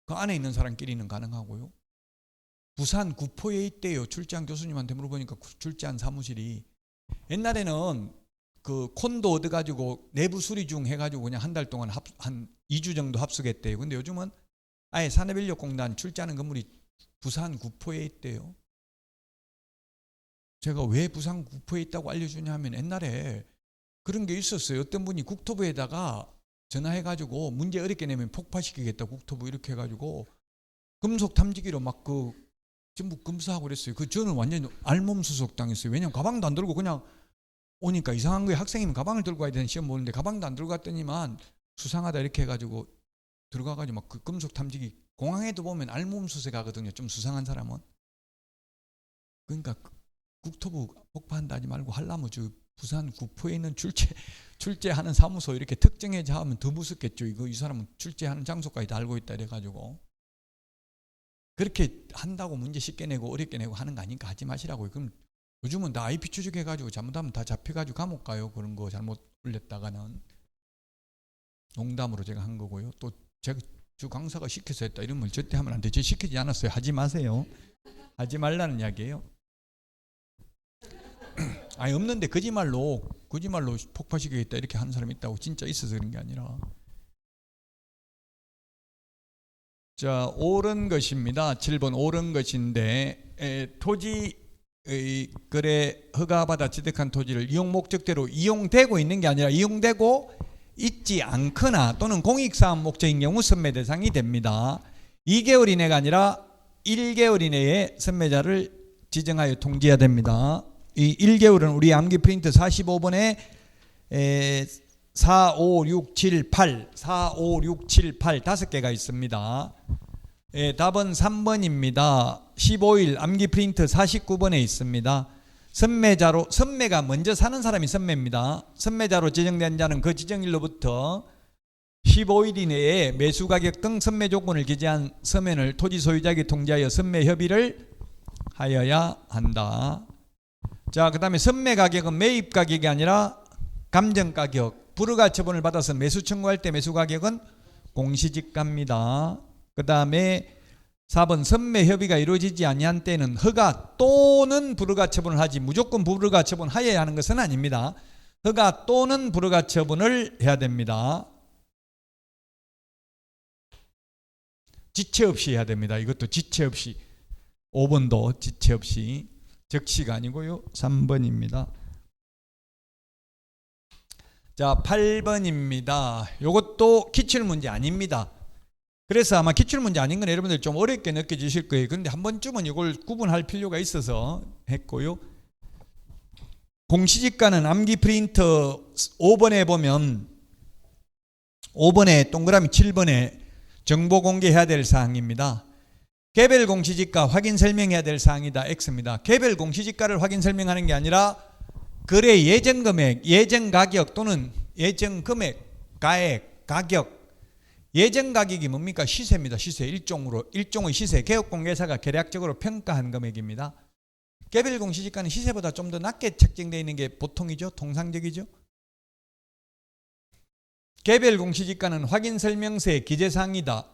그 안에 있는 사람끼리는 가능하고요. 부산 구포에 있대요. 출제한 교수님한테 물어보니까 출제한 사무실이. 옛날에는 그 콘도 얻어가지고 내부 수리 중 해가지고 그냥 한 달 동안 한 2주 정도 합숙했대요. 근데 요즘은 아예 산업인력공단 출자하는 건물이 부산 구포에 있대요. 제가 왜 부산 구포에 있다고 알려주냐 하면 옛날에 그런 게 있었어요. 어떤 분이 국토부에다가 전화해가지고 문제 어렵게 내면 폭파시키겠다 국토부 이렇게 해가지고 금속 탐지기로 막 그 전부 검사하고 그랬어요. 그 저는 완전 알몸수속 당했어요. 왜냐면 가방도 안 들고 그냥 오니까 이상한 거예요. 학생이면 가방을 들고 가야 되는 시험 보는데 가방도 안 들고 갔더니만 수상하다 이렇게 해가지고 들어가가지고 막 그 금속 탐지기 공항에도 보면 알몸수색 하거든요. 좀 수상한 사람은. 그러니까 국토부 폭파한다 하지 말고 하려면 저 부산 구포에 있는 출제하는 사무소 이렇게 특정해서 하면 더 무섭겠죠. 이거 이 사람은 출제하는 장소까지 다 알고 있다 이래가지고 그렇게 한다고 문제 쉽게 내고 어렵게 내고 하는 거 아니니까 하지 마시라고요. 그럼 요즘은 다 IP 추적해가지고 잘못하면 다 잡혀가지고 감옥 가요. 그런 거 잘못 올렸다가는. 농담으로 제가 한 거고요. 또 제가 주 강사가 시켜서 했다 이런 말 절대 하면 안 돼. 저 시키지 않았어요. 하지 마세요. 하지 말라는 이야기예요. 아니 없는데 거짓말로 폭파시키겠다 이렇게 하는 사람이 있다고 진짜 있어서 그런 게 아니라. 자, 옳은 것입니다. 7번 옳은 것인데 토지 거래 허가받아 취득한 토지를 이용 목적대로 이용되고 있는 게 아니라 이용되고 있지 않거나 또는 공익사업 목적인 경우 선매 대상이 됩니다. 2개월 이내가 아니라 1개월 이내에 선매자를 지정하여 통지해야 됩니다. 이 1개월은 우리 암기 프린트 45번에 4, 5, 6, 7, 8 5개가 있습니다. 답은 3번입니다. 15일 암기 프린트 49번에 있습니다. 선매가 먼저 사는 사람이 선매입니다. 선매자로 지정된 자는 그 지정일로부터 15일 이내에 매수가격 등 선매 조건을 기재한 서면을 토지 소유자에게 통지하여 선매 협의를 하여야 한다. 자, 그 다음에 선매 가격은 매입 가격이 아니라 감정 가격. 불허가 처분을 받아서 매수 청구할 때 매수 가격은 공시지가입니다. 그 다음에 4번 선매 협의가 이루어지지 아니한 때는 허가 또는 불허가 처분을 하지 무조건 불허가 처분하여야 하는 것은 아닙니다. 허가 또는 불허가 처분을 해야 됩니다. 지체 없이 해야 됩니다. 이것도 지체 없이. 5번도 지체 없이. 적시가 아니고요. 3번입니다. 자, 8번입니다. 이것도 기출문제 아닙니다. 그래서 아마 기출문제 아닌 건 여러분들 좀 어렵게 느껴지실 거예요. 그런데 한 번쯤은 이걸 구분할 필요가 있어서 했고요. 공시지가는 암기 프린터 5번에 보면 5번에 동그라미 7번에 정보 공개해야 될 사항입니다. 개별 공시지가 확인 설명해야 될 사항이다. X입니다. 개별 공시지가를 확인 설명하는 게 아니라 거래 예정 금액, 예정 가격 또는 예정 금액, 가액, 가격. 예정 가격이 뭡니까? 시세입니다. 시세. 일종의 시세. 개업공개사가 계략적으로 평가한 금액입니다. 개별 공시지가는 시세보다 좀 더 낮게 책정되어 있는 게 보통이죠. 통상적이죠. 개별 공시지가는 확인 설명서의 기재사항이다.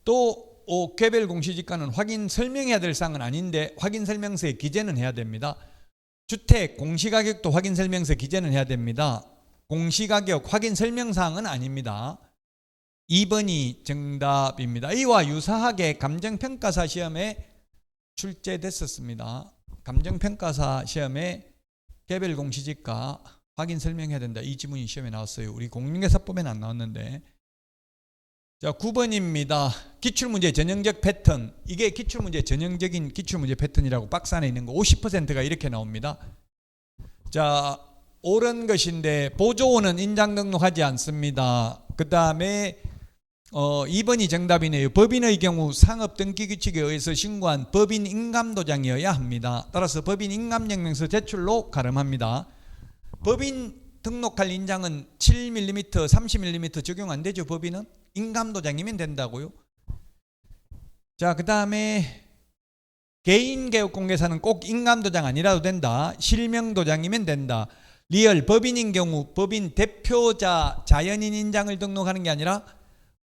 또 개별 공시지가는 확인 설명해야 될 사항은 아닌데 확인 설명서에 기재는 해야 됩니다. 주택 공시가격도 확인 설명서 기재는 해야 됩니다. 공시가격 확인 설명사항은 아닙니다. 2번이 정답입니다. 이와 유사하게 감정평가사 시험에 출제됐었습니다. 감정평가사 시험에 개별 공시지가 확인 설명해야 된다. 이 지문이 시험에 나왔어요. 우리 공인중개사법에는 안 나왔는데. 자, 9번입니다. 기출문제 전형적 패턴. 이게 기출문제 전형적인 기출문제 패턴이라고 박스 안에 있는 거 50%가 이렇게 나옵니다. 자, 옳은 것인데 보조원은 인장 등록하지 않습니다. 그 다음에 2번이 정답이네요. 법인의 경우 상업등기규칙에 의해서 신고한 법인 인감도장이어야 합니다. 따라서 법인 인감증명서 제출로 가름합니다. 법인 등록할 인장은 7mm, 30mm 적용 안 되죠. 법인은 인감도장이면 된다고요. 자, 그 다음에 개인개업공개사는 꼭 인감도장 아니라도 된다. 실명도장이면 된다. 리얼 법인인 경우 법인 대표자 자연인 인장을 등록하는 게 아니라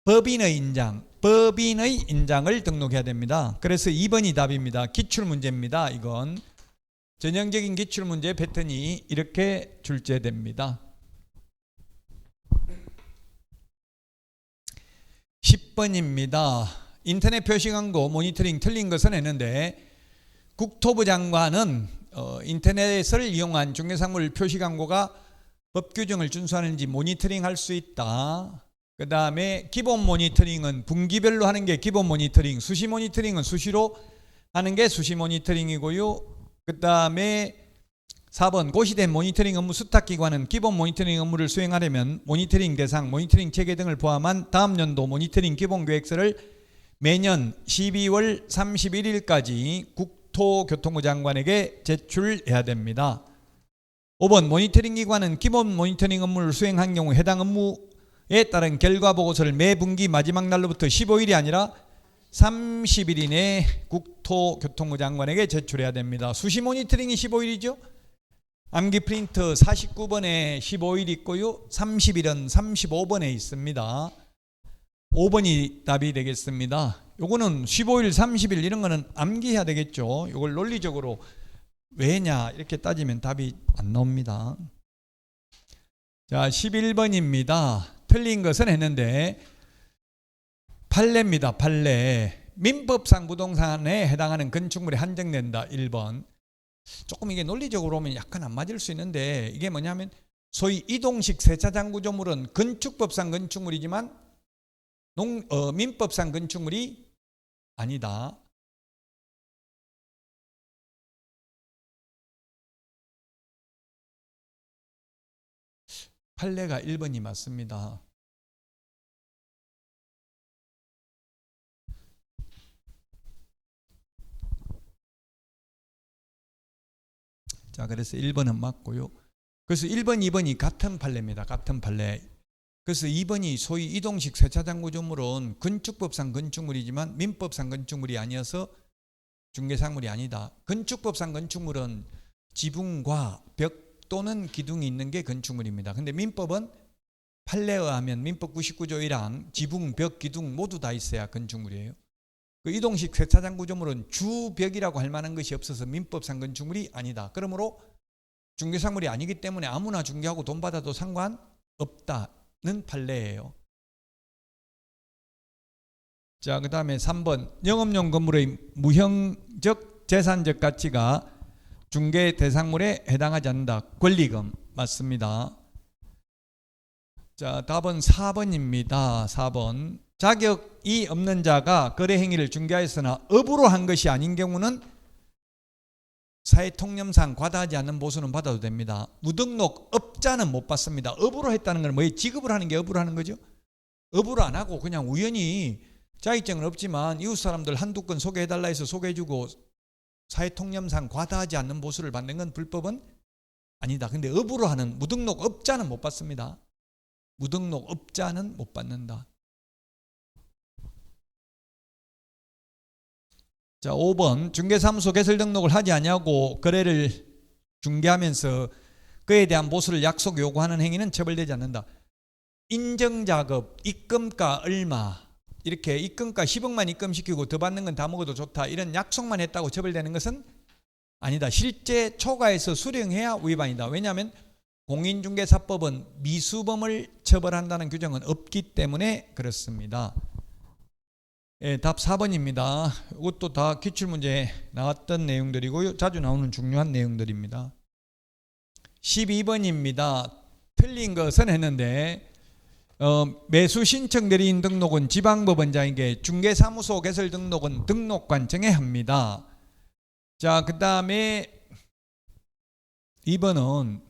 법인의 인장을 등록해야 됩니다. 그래서 2번이 답입니다. 기출문제입니다. 이건 전형적인 기출문제 패턴이 이렇게 출제됩니다. 10번입니다. 인터넷 표시광고 모니터링 틀린 것은 했는데 국토부 장관은 인터넷을 이용한 중개상물 표시광고가 법 규정을 준수하는지 모니터링할 수 있다. 그 다음에 기본 모니터링은 분기별로 하는 게 기본 모니터링, 수시 모니터링은 수시로 하는 게 수시 모니터링이고요. 그 다음에 4번 고시된 모니터링 업무 수탁기관은 기본 모니터링 업무를 수행하려면 모니터링 대상, 모니터링 체계 등을 포함한 다음 연도 모니터링 기본계획서를 매년 12월 31일까지 국토교통부 장관에게 제출해야 됩니다. 5번 모니터링 기관은 기본 모니터링 업무를 수행한 경우 해당 업무에 따른 결과 보고서를 매 분기 마지막 날로부터 15일이 아니라 30일 이내 국토교통부 장관에게 제출해야 됩니다. 수시 모니터링이 15일이죠. 암기 프린트 49번에 15일 있고요. 30일은 35번에 있습니다. 5번이 답이 되겠습니다. 요거는 15일, 30일 이런 거는 암기해야 되겠죠. 요걸 논리적으로 왜냐 이렇게 따지면 답이 안 나옵니다. 자, 11번입니다. 틀린 것은 했는데 판례입니다. 판례. 민법상 부동산에 해당하는 건축물이 한정된다. 1번. 조금 이게 논리적으로 보면 약간 안 맞을 수 있는데 이게 뭐냐면 소위 이동식 세차장 구조물은 건축법상 건축물이지만 민법상 건축물이 아니다. 판례가 1번이 맞습니다. 자, 그래서 1번은 맞고요. 그래서 1번, 2번이 같은 판례입니다. 같은 판례. 그래서 2번이 소위 이동식 세차장 구조물은 건축법상 건축물이지만 민법상 건축물이 아니어서 중개상물이 아니다. 건축법상 건축물은 지붕과 벽 또는 기둥이 있는 게 건축물입니다. 근데 민법은 판례에 의하면 민법 99조 1항 지붕, 벽, 기둥 모두 다 있어야 건축물이에요. 그 이동식 세차장 구조물은 주벽이라고 할 만한 것이 없어서 민법상 건축물이 아니다. 그러므로 중개상물이 아니기 때문에 아무나 중개하고 돈 받아도 상관없다는 판례예요. 자, 그 다음에 3번 영업용 건물의 무형적 재산적 가치가 중개 대상물에 해당하지 않는다. 권리금 맞습니다. 자, 답은 4번입니다. 4번 자격이 없는 자가 거래 행위를 중개하였으나 업으로 한 것이 아닌 경우는 사회통념상 과다하지 않는 보수는 받아도 됩니다. 무등록 업자는 못 받습니다. 업으로 했다는 건 뭐예요? 지급을 하는 게 업으로 하는 거죠. 업으로 안 하고 그냥 우연히 자격증은 없지만 이웃 사람들 한두 건 소개해달라 해서 소개해주고 사회통념상 과다하지 않는 보수를 받는 건 불법은 아니다. 근데 업으로 하는 무등록 업자는 못 받습니다. 무등록 업자는 못 받는다. 자, 5번 중개사무소 개설 등록을 하지 아니하고 거래를 중개하면서 그에 대한 보수를 약속 요구하는 행위는 처벌되지 않는다. 인정작업, 입금가 얼마 이렇게 입금가 10억만 입금시키고 더 받는 건 다 먹어도 좋다 이런 약속만 했다고 처벌되는 것은 아니다. 실제 초과해서 수령해야 위반이다. 왜냐하면 공인중개사법은 미수범을 처벌한다는 규정은 없기 때문에 그렇습니다. 예, 답 4번입니다. 이것도 다 기출문제에 나왔던 내용들이고요. 자주 나오는 중요한 내용들입니다. 12번입니다. 틀린 것은 했는데 매수 신청 대리인 등록은 지방법원장에게 중개사무소 개설 등록은 등록관청에 합니다. 자, 그 다음에 2번은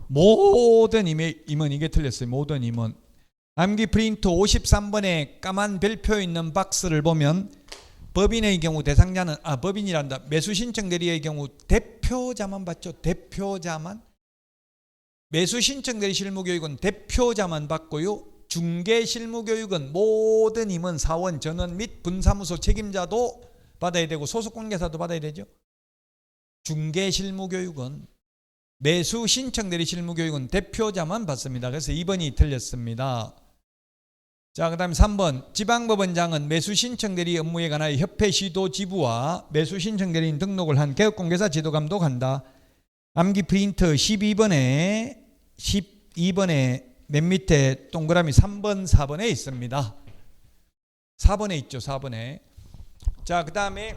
모든 임원 이게 틀렸어요. 모든 임원 암기 프린트 53번에 까만 별표 있는 박스를 보면 법인의 경우 대상자는 법인이란다. 매수 신청 대리의 경우 대표자만 받죠. 대표자만. 매수 신청 대리 실무교육은 대표자만 받고요. 중개 실무교육은 모든 임원, 사원, 전원 및 분사무소 책임자도 받아야 되고 소속관계사도 받아야 되죠. 중개 실무교육은 매수 신청 대리 실무교육은 대표자만 받습니다. 그래서 2번이 틀렸습니다. 자, 그다음에 3번 지방법원장은 매수 신청 대리 업무에 관하여 협회 시도 지부와 매수 신청 대리인 등록을 한 개업공개사 지도 감독한다. 암기 프린트 12번에 맨 밑에 동그라미 3번 4번에 있습니다. 4번에 있죠. 4번에. 자, 그다음에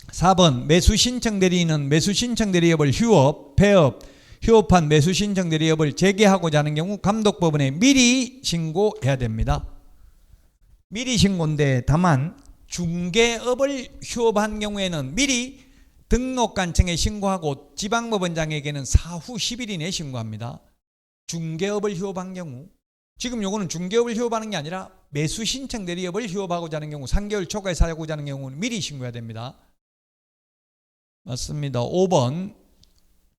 4번 매수 신청 대리인은 매수 신청 대리업을 휴업, 폐업, 휴업한 매수 신청 대리업을 재개하고자 하는 경우 감독법원에 미리 신고해야 됩니다. 미리 신고인데 다만 중개업을 휴업한 경우에는 미리 등록관청에 신고하고 지방법원장에게는 사후 10일 이내에 신고합니다. 중개업을 휴업한 경우, 지금 요거는 중개업을 휴업하는 게 아니라 매수 신청 대리업을 휴업하고자 하는 경우 3개월 초과에 사고자 하는 경우는 미리 신고해야 됩니다. 맞습니다. 5번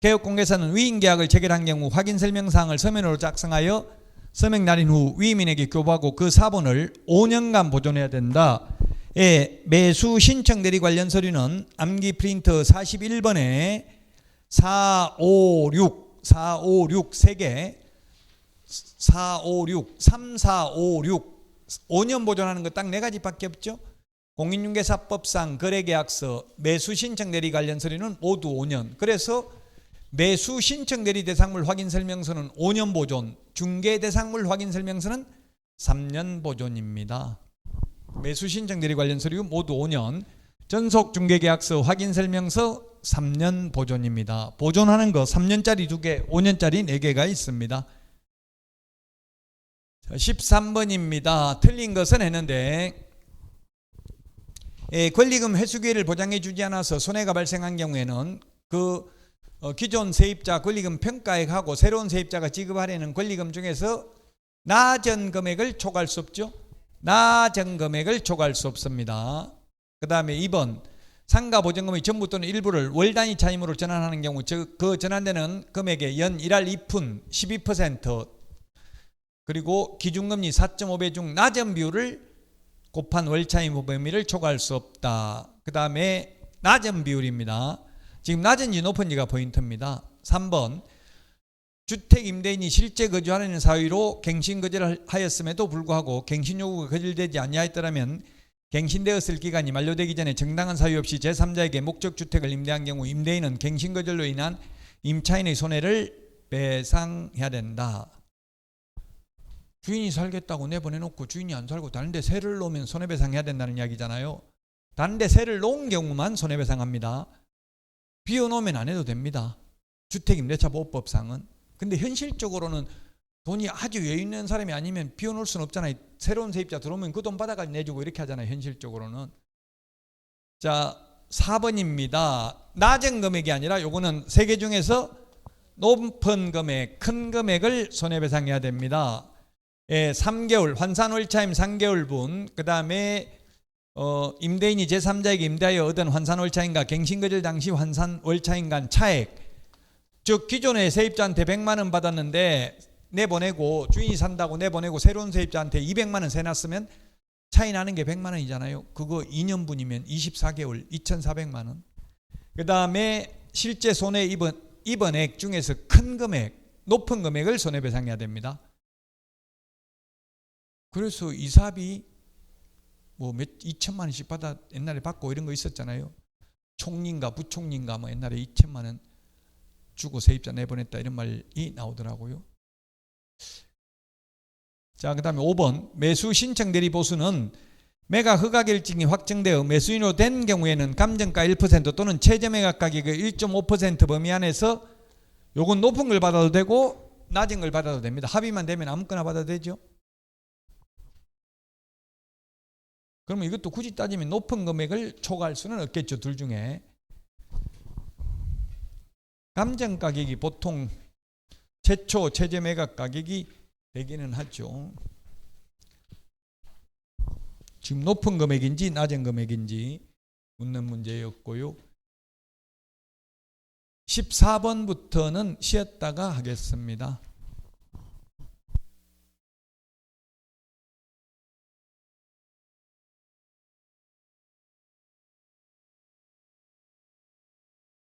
개업공개사는 위임계약을 체결한 경우 확인설명사항을 서면으로 작성하여 서명 날인 후 위임인에게 교부하고 그 사본을 5년간 보존해야 된다. 매수 신청 대리 관련 서류는 암기 프린트 41번에 456 3, 4, 5, 6 5년 보존하는 거 딱 4가지밖에 없죠. 공인중개사법상 거래계약서, 매수 신청 대리 관련 서류는 모두 5년. 그래서 매수 신청 대리 대상물 확인 설명서는 5년 보존, 중개 대상물 확인 설명서는 3년 보존입니다. 매수 신청 대리 관련 서류 모두 5년, 전속 중개 계약서 확인 설명서 3년 보존입니다. 보존하는 거 3년짜리 2개, 5년짜리 4개가 있습니다. 13번입니다. 틀린 것은 했는데 권리금 회수 기회를 보장해 주지 않아서 손해가 발생한 경우에는 기존 세입자 권리금 평가액하고 새로운 세입자가 지급하려는 권리금 중에서 낮은 금액을 초과할 수 없죠. 낮은 금액을 초과할 수 없습니다. 그 다음에 2번 상가 보증금의 전부 또는 일부를 월 단위 차임으로 전환하는 경우 그 전환되는 금액의 연 1할 2푼 12% 그리고 기준금리 4.5배 중 낮은 비율을 곱한 월차임 범위를 초과할 수 없다. 그 다음에 낮은 비율입니다. 지금 낮은지 높은지가 포인트입니다. 3번 주택 임대인이 실제 거주하는 사유로 갱신거주를 하였음에도 불구하고 갱신요구가 거절되지 아니하였더라면 갱신되었을 기간이 만료되기 전에 정당한 사유 없이 제3자에게 목적주택을 임대한 경우 임대인은 갱신거절로 인한 임차인의 손해를 배상해야 된다. 주인이 살겠다고 내보내놓고 주인이 안 살고 다른 데 세를 놓으면 손해배상해야 된다는 이야기잖아요. 다른 데 세를 놓은 경우만 손해배상합니다. 비워놓으면 안 해도 됩니다. 주택임대차보호법상은. 근데 현실적으로는 돈이 아주 여유 있는 사람이 아니면 비워놓을 수는 없잖아요. 새로운 세입자 들어오면 그 돈 받아가지고 내주고 이렇게 하잖아요. 현실적으로는. 자, 4번입니다. 낮은 금액이 아니라 요거는 3개 중에서 높은 금액, 큰 금액을 손해배상해야 됩니다. 3개월 환산월차임 3개월분, 그 다음에 임대인이 제3자에게 임대하여 얻은 환산월차임과 갱신거절 당시 환산월차임 간 차액, 즉 기존의 세입자한테 100만 원 받았는데 내보내고 주인이 산다고 내보내고 새로운 세입자한테 200만 원 세놨으면 차이 나는 게 100만 원이잖아요. 그거 2년분이면 24개월 2,400만 원. 그 다음에 실제 손해 입은 액 중에서 큰 금액, 높은 금액을 손해배상해야 됩니다. 그래서 이사비 뭐 2천만 원씩 옛날에 받고 이런 거 있었잖아요. 총리인가 부총리인가 뭐 옛날에 2천만 원 주고 세입자 내보냈다 이런 말이 나오더라고요. 자, 그 다음에 5번 매수 신청 대리 보수는 매각 허가 결정이 확정되어 매수인으로 된 경우에는 감정가 1% 또는 최저 매각 가격의 1.5% 범위 안에서 요건 높은 걸 받아도 되고 낮은 걸 받아도 됩니다. 합의만 되면 아무거나 받아도 되죠. 그러면 이것도 굳이 따지면 높은 금액을 초과할 수는 없겠죠. 둘 중에. 감정가격이 보통 최초 최저 매각 가격이 되기는 하죠. 지금 높은 금액인지 낮은 금액인지 묻는 문제였고요. 14번부터는 쉬었다가 하겠습니다.